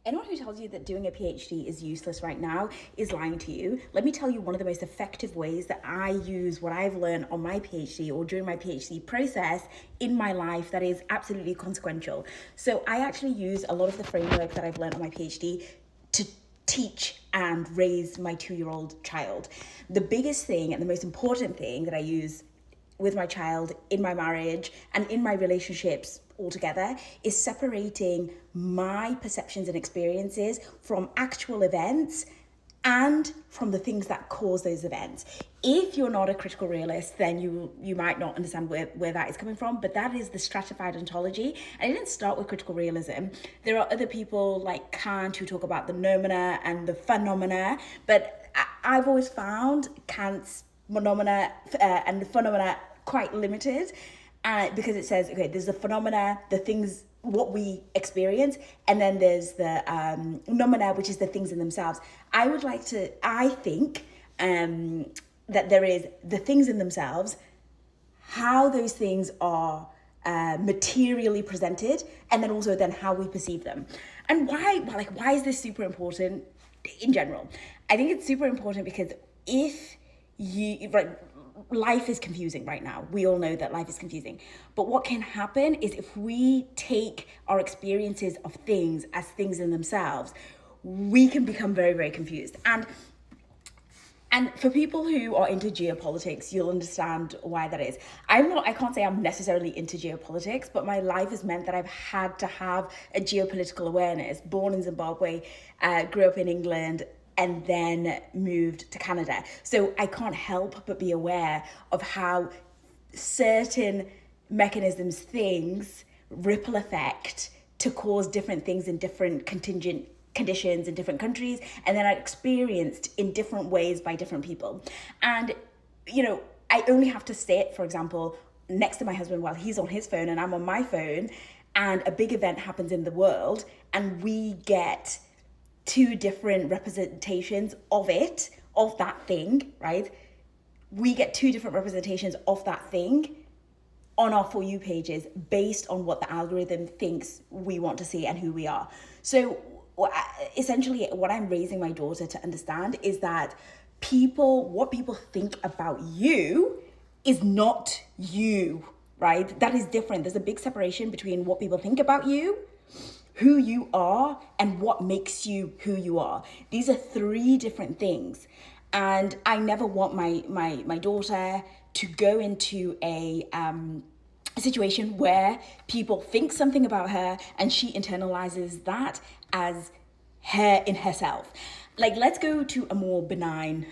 Anyone who tells you that doing a PhD is useless right now is lying to you. Let me tell you one of the most effective ways that I use what I've learned on my PhD or during my PhD process in my life that is absolutely consequential. So I actually use a lot of the framework that I've learned on my PhD to teach and raise my 2-year-old child. The biggest thing and the most important thing that I use with my child, in my marriage, and in my relationships altogether is separating my perceptions and experiences from actual events and from the things that cause those events. If you're not a critical realist, then you might not understand where that is coming from, but that is the stratified ontology. And it didn't start with critical realism. There are other people like Kant who talk about the noumena and the phenomena, but I've always found Kant's phenomena and the phenomena quite limited because it says, okay, there's the phenomena, the things, what we experience, and then there's the noumena, which is the things in themselves. I think that there is the things in themselves, how those things are materially presented, and then also then how we perceive them. And why is this super important in general? I think it's super important because life is confusing right now. We all know that life is confusing. But what can happen is if we take our experiences of things as things in themselves, we can become very, very confused. And for people who are into geopolitics, you'll understand why that is. I can't say I'm necessarily into geopolitics, but my life has meant that I've had to have a geopolitical awareness. Born in Zimbabwe, grew up in England, and then moved to Canada. So I can't help but be aware of how certain mechanisms, things, ripple effect to cause different things in different contingent conditions in different countries, and then are experienced in different ways by different people. And, I only have to sit, for example, next to my husband while he's on his phone and I'm on my phone, and a big event happens in the world, and we get two different representations of that thing, right? We get two different representations of that thing on our For You pages based on what the algorithm thinks we want to see and who we are. So essentially what I'm raising my daughter to understand is that what people think about you is not you, right? That is different. There's a big separation between what people think about you, who you are, and what makes you who you are. These are three different things. And I never want my daughter to go into a situation where people think something about her and she internalizes that as her in herself. Like, let's go to a more benign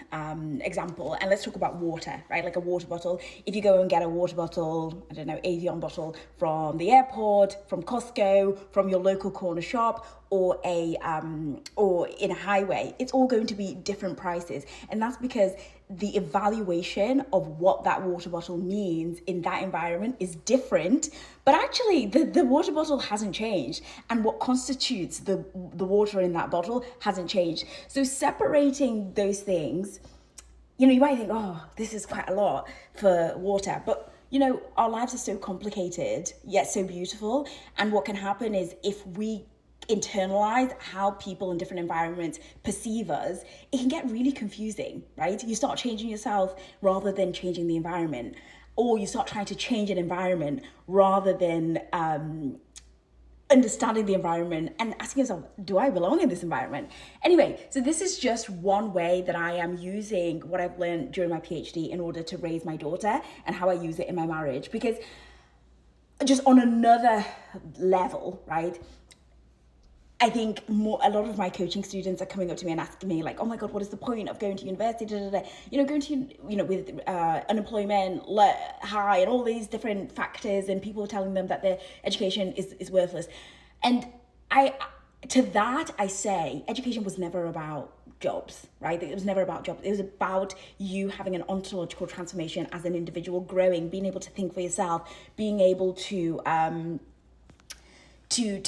example, and let's talk about water, right? Like a water bottle. If you go and get a water bottle, I don't know, Avion bottle from the airport, from Costco, from your local corner shop, or in a highway, it's all going to be different prices. And that's because the evaluation of what that water bottle means in that environment is different. But actually, the water bottle hasn't changed. And what constitutes the water in that bottle hasn't changed. So separating those things, you might think, oh, this is quite a lot for water. But, our lives are so complicated, yet so beautiful. And what can happen is if we internalize how people in different environments perceive us, it can get really confusing, right? You start changing yourself rather than changing the environment, or you start trying to change an environment rather than understanding the environment and asking yourself, do I belong in this environment? Anyway, so this is just one way that I am using what I've learned during my PhD in order to raise my daughter, and how I use it in my marriage. Because just on another level, right, I think a lot of my coaching students are coming up to me and asking me like, oh my God, what is the point of going to university? Going to, with unemployment high and all these different factors, and people telling them that their education is worthless. And to that, I say education was never about jobs, right? It was never about jobs. It was about you having an ontological transformation as an individual, growing, being able to think for yourself, being able to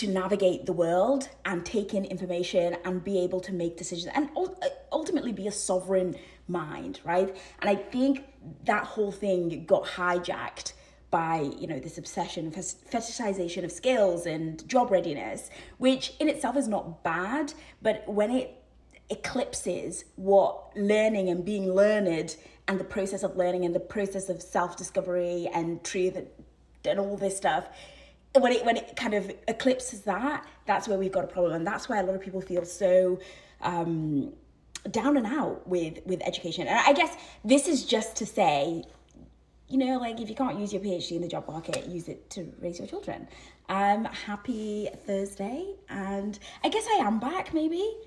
navigate the world and take in information and be able to make decisions and ultimately be a sovereign mind, right? And I think that whole thing got hijacked by, you know, this obsession, fetishization of skills and job readiness, which in itself is not bad, but when it eclipses what learning and being learned and the process of learning and the process of self-discovery and truth and all this stuff, when it kind of eclipses that, that's where we've got a problem. And that's why a lot of people feel so down and out with education. And I guess this is just to say, you know, like, if you can't use your PhD in the job market, use it to raise your children. Happy Thursday, and I guess I am back, maybe.